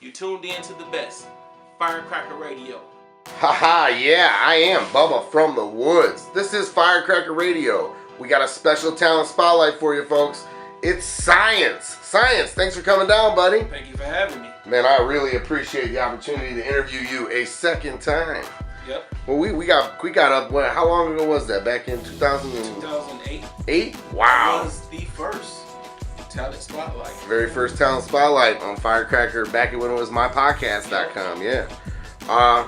You tuned in to the best, Firecracker Radio. Haha, yeah, I am Bubba from the woods. This is Firecracker Radio. We got a special talent spotlight for you folks. It's Science. Science, thanks for coming down, buddy. Thank you for having me. Man, I really appreciate the opportunity to interview you a second time. Yep. Well, we got up, how long ago was that? Back in 2008. 8? Wow. That was the first talent spotlight. Very first talent spotlight on Firecracker back when it was mypodcast.com. Yeah. I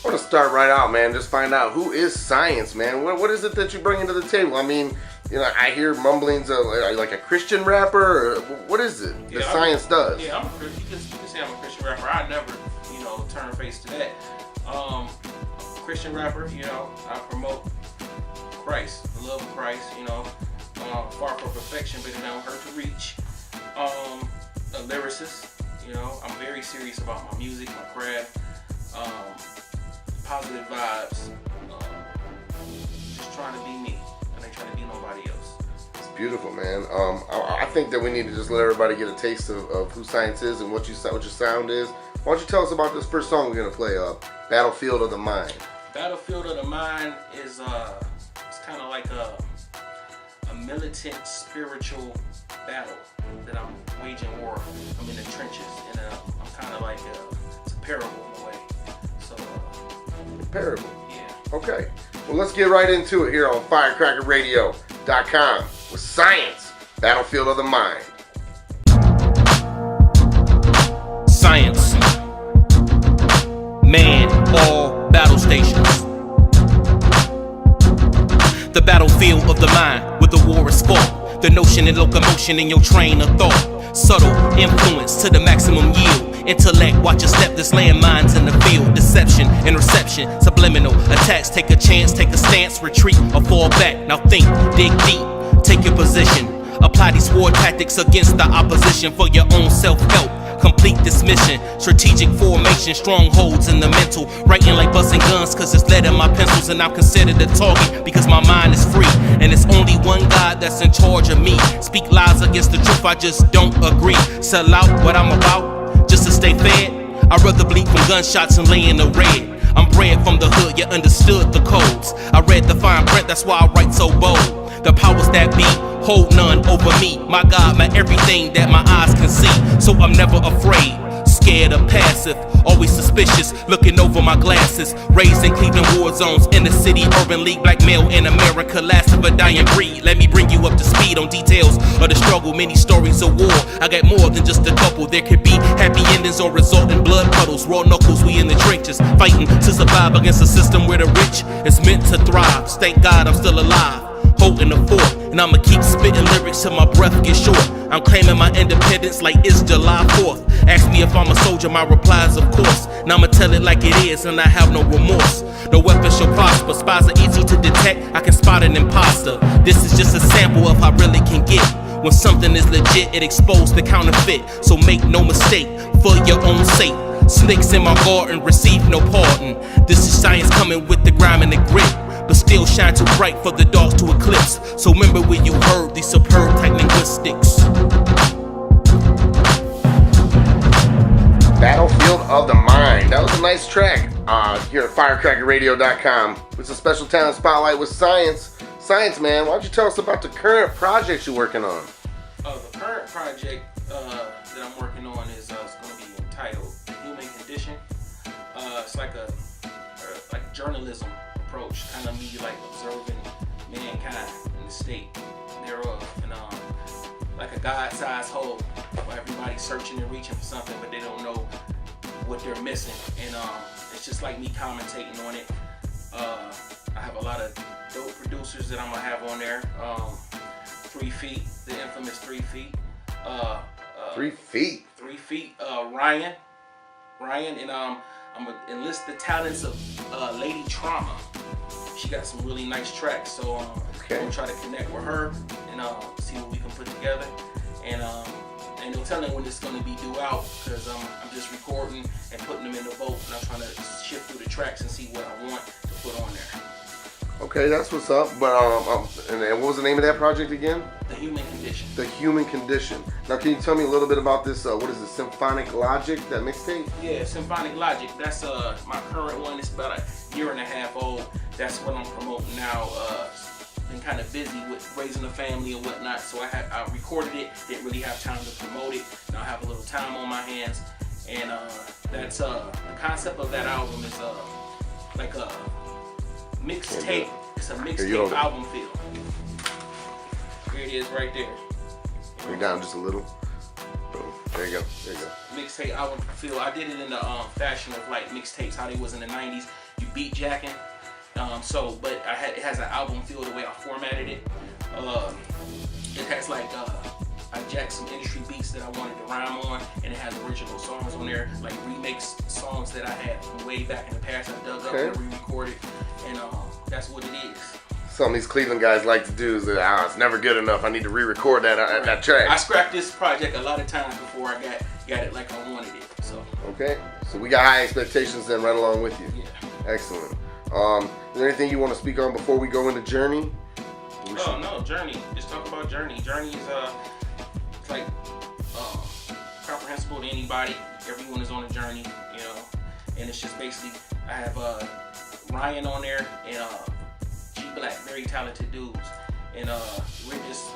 want to start right out, man. Just find out, who is Science, man? What is it that you bring into the table? I mean, you know, I hear mumblings of like a Christian rapper. Or what is it that Science does? Yeah, I'm a Christian. You can say I'm a Christian rapper. I never, turn face to that. Christian rapper, I promote Christ, the love of Christ, far from perfection, but it don't hurt to reach. A lyricist, I'm very serious about my music, my craft, positive vibes, just trying to be me, and ain't trying to be nobody else. It's beautiful, man. I think that we need to just let everybody get a taste of who Science is and what your sound is. Why don't you tell us about this first song we're gonna play, Battlefield of the Mind. Battlefield of the Mind is it's kind of like a militant spiritual battle that I'm waging war. I'm in the trenches, and I'm kind of like it's a parable in a way. So parable. Yeah. Okay. Well, let's get right into it here on FirecrackerRadio.com with Science, Battlefield of the Mind. Science. Man, all battle stations. The battlefield of the mind, where the war is fought. The notion and locomotion in your train of thought. Subtle influence to the maximum yield. Intellect, watch your step, this landmines in the field. Deception, interception, subliminal attacks. Take a chance, take a stance, retreat or fall back. Now think, dig deep, take your position. Apply these war tactics against the opposition for your own self-help. Complete this mission, strategic formation, strongholds in the mental. Writing like busting guns, cause it's lead in my pencils. And I'm considered a target because my mind is free. And it's only one God that's in charge of me. Speak lies against the truth, I just don't agree. Sell out what I'm about, just to stay fed. I'd rather bleed from gunshots and lay in the red. I'm bred from the hood, you understood the codes. I read the fine print, that's why I write so bold. The powers that be hold none over me. My God, my everything that my eyes can see. So I'm never afraid, scared or passive, always suspicious, looking over my glasses. Raised in Cleveland war zones, in the city, urban league, black male in America, last of a dying breed. Let me bring you up to speed on details of the struggle, many stories of war. I got more than just a couple. There could be happy endings or result in blood puddles. Raw knuckles, we in the trenches, fighting to survive against a system where the rich is meant to thrive. Thank God I'm still alive, holding the fort, and I'ma keep spitting lyrics till my breath gets short. I'm claiming my independence like it's July 4th. Ask me if I'm a soldier, my reply is of course. Now I'ma tell it like it is, and I have no remorse. No weapon shall prosper, spies are easy to detect, I can spot an imposter. This is just a sample of how I really can get. When something is legit, it exposed the counterfeit. So make no mistake, for your own sake. Snakes in my garden, receive no pardon. This is Science coming with the grime and the grit, but still shine too bright for the dogs to eclipse. So remember where you heard these superb type linguistics. Battlefield of the Mind. That was a nice track here at FirecrackerRadio.com. It's a special talent spotlight with Science. Science, man, why don't you tell us about the current project you're working on? The current project that I'm working on is it's going to be entitled Human Condition. It's like a journalism approach, kind of me like observing mankind and the state thereof, and like a God-sized hole where everybody's searching and reaching for something, but they don't know what they're missing, and it's just like me commentating on it. I have a lot of dope producers that I'm gonna have on there. 3 Feet, the infamous 3 Feet. 3 Feet. 3 Feet. Ryan, and I'm gonna enlist the talents of Lady Trauma. She got some really nice tracks, so I'm gonna try to connect with her and see what we can put together. And ain't no telling when this is gonna be due out, because I'm just recording and putting them in the boat, and I'm trying to shift through the tracks and see what I want to put on there. Okay, that's what's up. But and what was the name of that project again? The Human Condition. The Human Condition. Now, can you tell me a little bit about this? What is it, Symphonic Logic? That mixtape? Yeah, Symphonic Logic. That's my current one. It's about a year and a half old. That's what I'm promoting now. Been kind of busy with raising a family and whatnot, so I recorded it. Didn't really have time to promote it. Now I have a little time on my hands, and that's the concept of that album is like a mixtape. It's a mixtape album feel. Here it is, right there. Bring down just a little. Boom. There you go. There you go. Mixtape album feel. I did it in the fashion of like mixtapes, how they was in the '90s. You beat jacking. But it has an album feel the way I formatted it. It has like I jacked some industry beats that I wanted to rhyme on, and it has original songs on there, like remix songs that I had from way back in the past. I dug up and re-recorded, and that's what it is. Some of these Cleveland guys like to do is that it's never good enough. I need to re-record that track. I scrapped this project a lot of times before I got it like I wanted it. So okay, so we got high expectations then, right along with you. Yeah. Excellent. Is there anything you want to speak on before we go into Journey? No, Journey. Just talk about Journey. Journey is it's like comprehensible to anybody. Everyone is on a journey, you know. And it's just basically I have Ryan on there and G Black, very talented dudes, and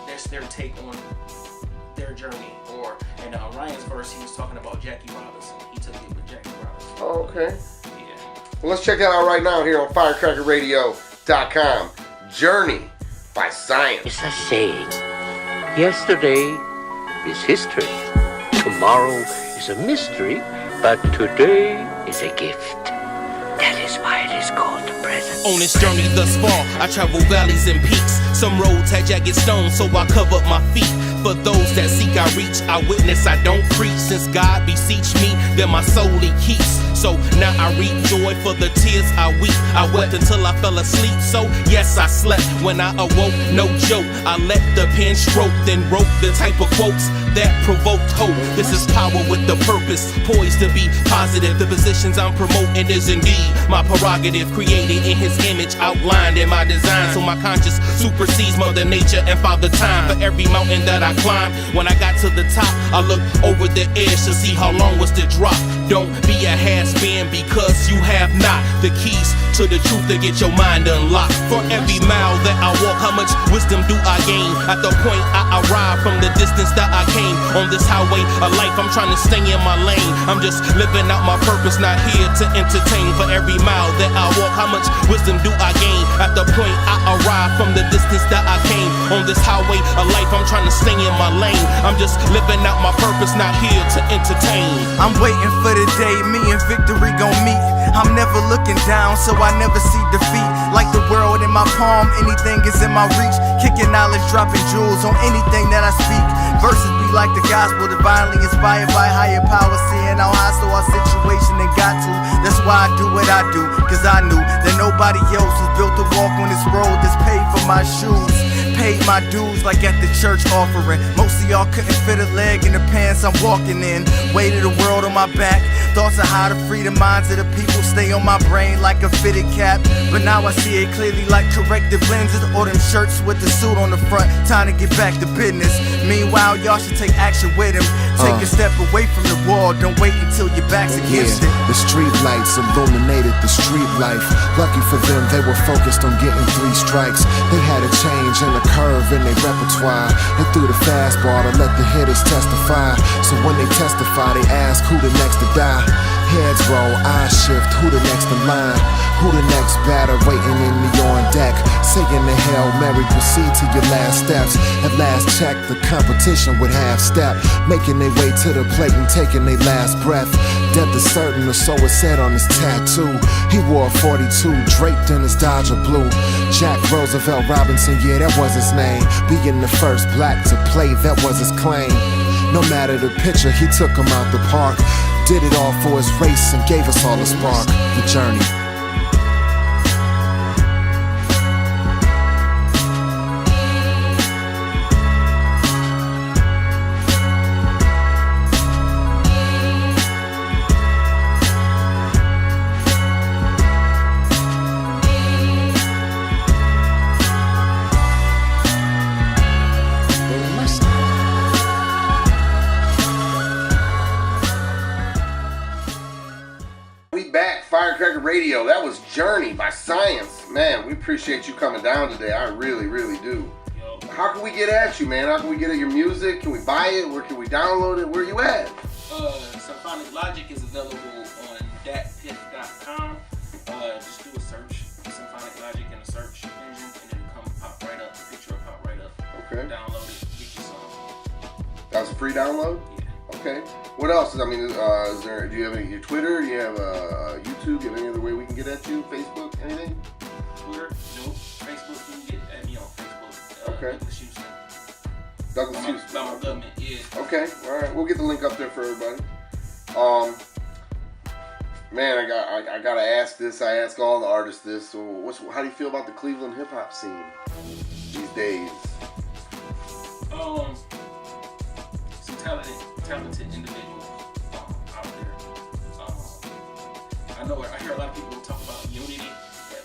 that's their take on their journey. And Ryan's verse, he was talking about Jackie Robinson. He took it with Jackie Robinson. Oh, okay. Yeah. Well, let's check that out right now here on FirecrackerRadio.com. Journey by Science. It's a saying. Yesterday is history. Tomorrow is a mystery. But today is a gift. That is why it is called the present. On this journey thus far, I travel valleys and peaks. Some roads had jagged stones, so I cover my feet. For those that seek, I reach. I witness, I don't preach. Since God beseech me, then my soul he keeps. So now I reap joy for the tears I weep. I wept until I fell asleep. So yes, I slept when I awoke. No joke, I let the pen stroke, then wrote the type of quotes that provoked hope. This is power with the purpose, poised to be positive. The positions I'm promoting is indeed my prerogative, created in his image, outlined in my design. So my conscience supersedes Mother Nature and Father Time. For every mountain that I climb, when I got to the top, I looked over the edge to see how long was the drop. Don't be a has-been because you have not the keys to the truth to get your mind unlocked. For every mile that I walk, how much wisdom do I gain? At the point I arrive from the distance that I came. On this highway of life, I'm trying to stay in my lane. I'm just living out my purpose, not here to entertain. For every mile that I walk, how much wisdom do I gain? At the point I arrive from the distance that I came. On this highway of life, I'm trying to stay in my lane. I'm just living out my purpose, not here to entertain. I'm waiting for the day me and victory gon' meet. I'm never looking down, so I never see defeat. Like the world in my palm, anything is in my reach. Kicking knowledge, dropping jewels on anything that I speak. Verses be like the gospel, divinely inspired by higher power. Seeing how hostile our situation and got to. That's why I do what I do, cause I knew that nobody else was built to walk on this road that's paid for my shoes. Paid my dues like at the church offering. Most of y'all couldn't fit a leg in the pants I'm walking in. Weight of the world on my back. Thoughts of how to free the minds of the people stay on my brain like a fitted cap. But now I see it clearly like corrective lenses. Or them shirts with the suit on the front. Time to get back to business. Meanwhile, y'all should take action with him. Take a step away from the wall. Don't wait until your back's against it. The street lights illuminated the street life. Lucky for them, they were focused on getting 3 strikes. They had a change and a curve in their repertoire. They threw the fastball to let the hitters testify. So when they testify, they ask who the next to die. Heads roll, eyes shift, who the next in line? Who the next batter waiting in the on deck? Saying the Hail Mary, proceed to your last steps. At last check, the competition would half step. Making their way to the plate and taking their last breath. Death is certain, or so it said on his tattoo. He wore a 42, draped in his Dodger blue. Jack Roosevelt Robinson, yeah, that was his name. Being the first black to play, that was his claim. No matter the pitcher, he took him out the park. Did it all for his race and gave us all a spark. The journey. We back, Firecracker Radio. That was Journey by Science. Man, we appreciate you coming down today. I really, really do. Yo. How can we get at you, man? How can we get at your music? Can we buy it? Where can we download it? Where you at? Symphonic Logic is available on datpiff.com. Just do a search, Symphonic Logic in the search engine, and it'll pop right up. The picture will pop right up. Okay. Download it, get your song. That's a free download? Yeah. Okay. What else? I mean, is there? Do you have any your Twitter? Do you have YouTube? Do you have any other way we can get at you? Facebook? Anything? Twitter? No. Facebook, you can get at me on Facebook. Okay. Douglas Houston. Douglas Houston. About my government, yeah. Okay. All right. We'll get the link up there for everybody. Man, I gotta ask this. I ask all the artists this. So, how do you feel about the Cleveland hip hop scene these days? Some talented individuals out there. I hear a lot of people talk about unity, but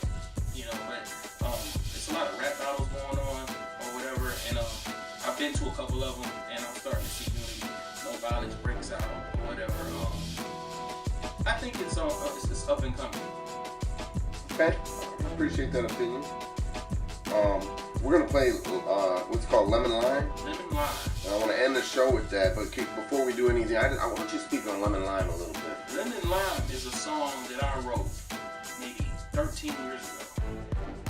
there's a lot of rap battles going on or whatever, and I've been to a couple of them, and I'm starting to see unity. No violence breaks out or whatever. I think it's up and coming. Okay, I appreciate that opinion. We're gonna play what's called Lemon Lime. Lemon Lime. And I want to end the show with that, but before we do anything, I want you to speak on Lemon Lime a little bit. Lemon Lime is a song that I wrote maybe 13 years ago.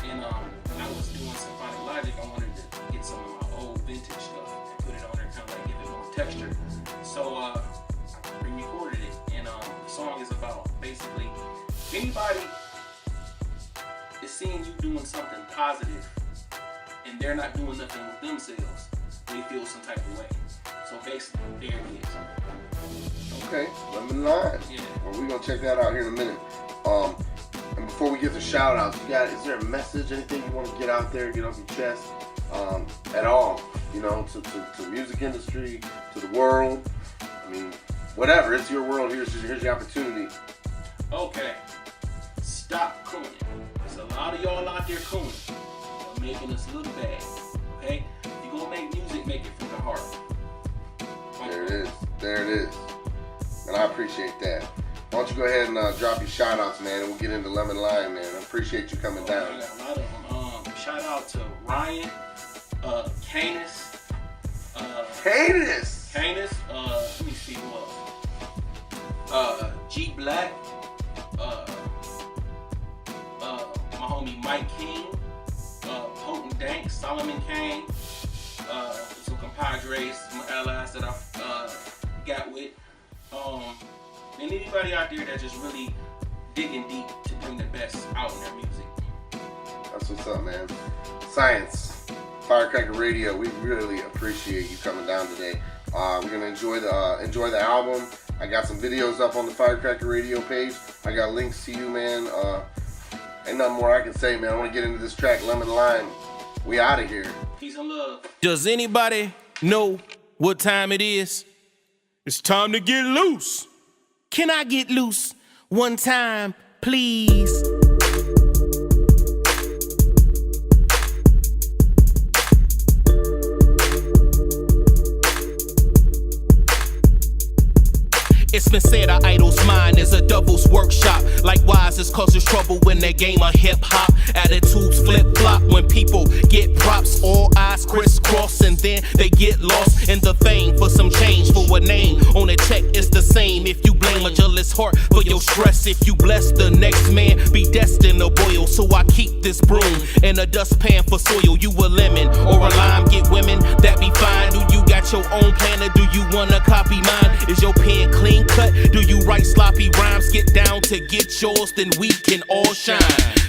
And when I was doing Symphonic Logic, I wanted to get some of my old vintage stuff and put it on there, kind of like give it more texture. So I re-recorded it, and the song is about basically if anybody is seeing you doing something positive and they're not doing nothing with themselves, they feel some type of way. So basically, there it is. Okay, Lemon Lime. Yeah. Well, we're gonna check that out here in a minute. And before we get to shout outs, is there a message, anything you want to get out there, get off your chest, at all? To the music industry, to the world. I mean, whatever. It's your world. Here's your opportunity. Okay. Stop cooning. There's a lot of y'all out there cooning. You're making us look bad. Okay? If you're gonna make music, make it from the heart. There it is. And I appreciate that. Why don't you go ahead and drop your shout outs, man, and we'll get into Lemon Lime, man. I appreciate you coming down. I got a lot of them. Shout out to Ryan, Canis. Canis. Let me see who else. G Black. My homie Mike King. Potent Dank, Solomon Kane. Some compadres, some allies that I got with. And anybody out there that's just really digging deep to bring the best out in their music. That's what's up, man. Science, Firecracker Radio. We really appreciate you coming down today. We're gonna enjoy the album. I got some videos up on the Firecracker Radio page. I got links to you, man. Ain't nothing more I can say, man. I want to get into this track, Lemon Lime. We out of here. Peace and love. Does anybody know what time it is? It's time to get loose. Can I get loose one time, please? It's been said our idol's mind is a devil's workshop. Likewise, this causes trouble when they game of hip-hop. Attitudes flip-flop when people get props. All eyes crisscross and then they get lost in the fame for some change. For a name on a check is the same. If you blame a jealous heart for your stress, if you bless the next man, be destined to boil. So I keep this broom in a dustpan for soil. You a lemon or a lime, get women, that be fine. Do you got your own plan or do you wanna copy mine? Is your pen clean cut? Do you write sloppy rhymes? Get down to get yours, then we can all shine.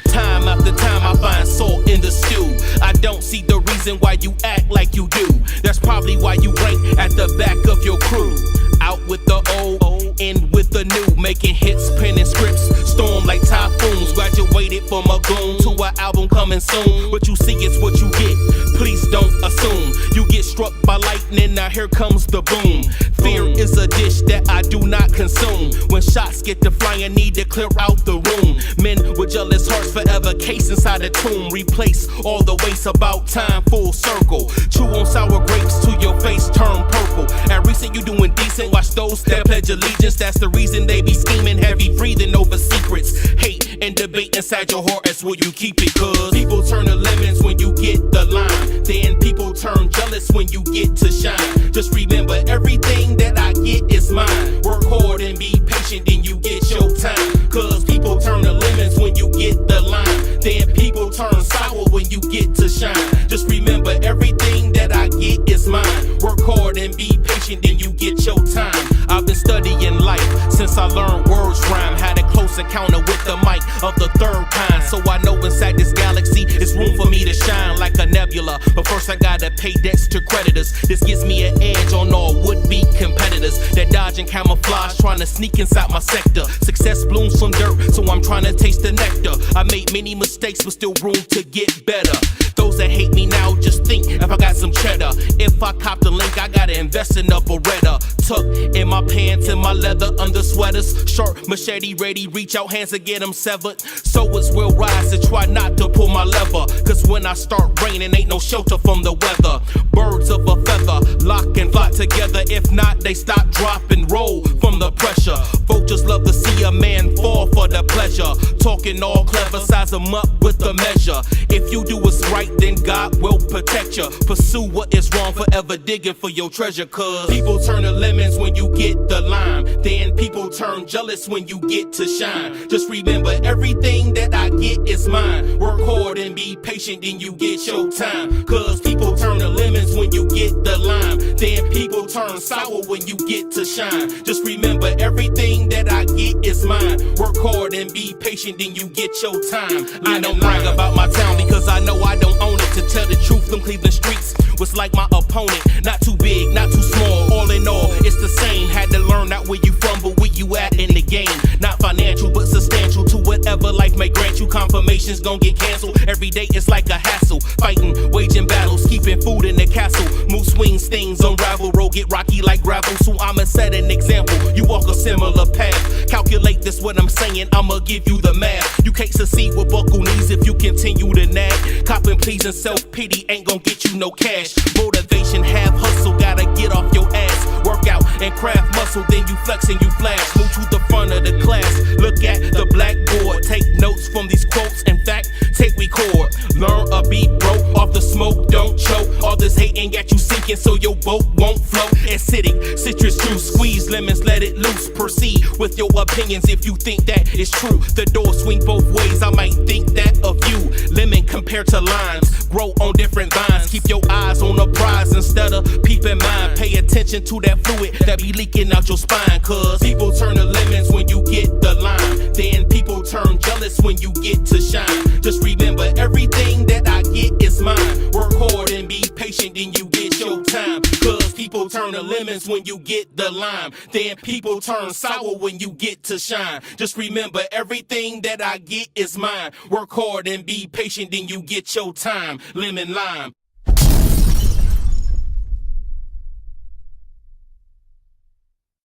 Time after time I find salt in the stew. I don't see the reason why you act like you do. That's probably why you rank at the back of your crew. Out with the old, in with the new. Making hits, penning scripts, storm like typhoons. Graduated from a goon to an album coming soon. What you see is what you get, please don't assume. You get struck by lightning, now here comes the boom. Fear is a dish that I do not consume. When shots get to flying, need to clear out the room. Men with jealous hearts forever case inside a tomb. Replace all the waste, about time, full circle. Chew on sour grapes till your face turn purple. At recent you doing decent, watch those that pledge allegiance. That's the reason reason they be scheming, heavy breathing over secrets. Hate and debate inside your heart, that's where you keep it. Cause people turn to lemons when you get the lime. Then people turn jealous when you get to shine. Just remember, everything that I get is mine. Work hard and be patient, then you get your time. Cause people turn to lemons when you get the lime. Then people turn sour when you get to shine. Just remember, everything that I get is mine. Work hard and be patient, then you get your time. I've been studying life since I learned words rhyme. Had a close encounter with the mic of the third kind. So I know inside this galaxy, it's room for me to shine like a nebula. But first I gotta pay debts to creditors. This gives me an edge on all would-be competitors that dodge and camouflage, trying to sneak inside my sector. Success blooms from dirt, so I'm trying to taste the nectar. I made many mistakes, but still room to get better. Those that hate me now just think if I got some cheddar. If I cop the link, I gotta invest in a Beretta. Tuck in my pants and my leather under sweaters. Sharp machete ready, reach out hands to get them severed. So it's real rise to try not to pull my lever. Cause when I start raining, ain't no shelter from the weather. Birds of a feather, lock and fly together. If not, they stop, drop, and roll from the pressure. Vultures love to see a man fall for the pleasure. Talking all clever, size them up with the measure. If you do what's right, then God will protect you. Pursue what is wrong, forever digging for your treasure. Cause people turn to lemons when you get the lime. Then people turn jealous when you get to shine. Just remember, everything that I get is mine. Work hard and be patient, then you get your time. Cause people turn to lemons when you get the lime. Then people turn sour when you get to shine. Just remember, everything that I get is mine. Work hard and be patient, then you get your time. I don't brag about my town because I know I don't own it. To tell the truth, them Cleveland streets was like my opponent. Not too big, not too small. All in all, it's the same. Had to learn not where you from, but where you at in the game. Not financial, but substantial to whatever life may grant you. Confirmations gon' get canceled. Every day it's like a hassle. Fighting, waging battles, keeping food in the castle. Move swings, things unravel. Road get rocky like gravel. So I'ma set an example. You walk a similar path. Calculate this, what I'm saying. I'ma give you the math. You can't succeed with buckle knees if you continue to nag. Copping, pleasing, self-pity ain't gon' get you no cash. Motivation, have hustle, gotta get off your ass. Work out and craft muscle, then you flex and you flash. Move to the front of the class, look at the blackboard. Take notes from these quotes, in fact, take record. Learn a beat, bro, off the smoke, don't choke. All this hating got you sinking, so your boat won't float. Acidic, citrus juice, squeeze lemons, let it loose. Proceed with your opinions if you think that is true. The door swing both ways, I might think that of you. Lemon compared to limes, grow on different vines. Keep your eyes on the prize instead of peeping mine. Pay attention to that fluid that be leaking out your spine. Cause people turn to lemons when you get the lime. Then people turn jealous when you get to shine. Just remember, everything that I get is mine. Work hard and be patient, then you get your time. Cause people turn to lemons when you get the lime. Then people turn sour when you get to shine. Just remember, everything that I get is mine. Work hard and be patient, then you get your time. Lemon lime.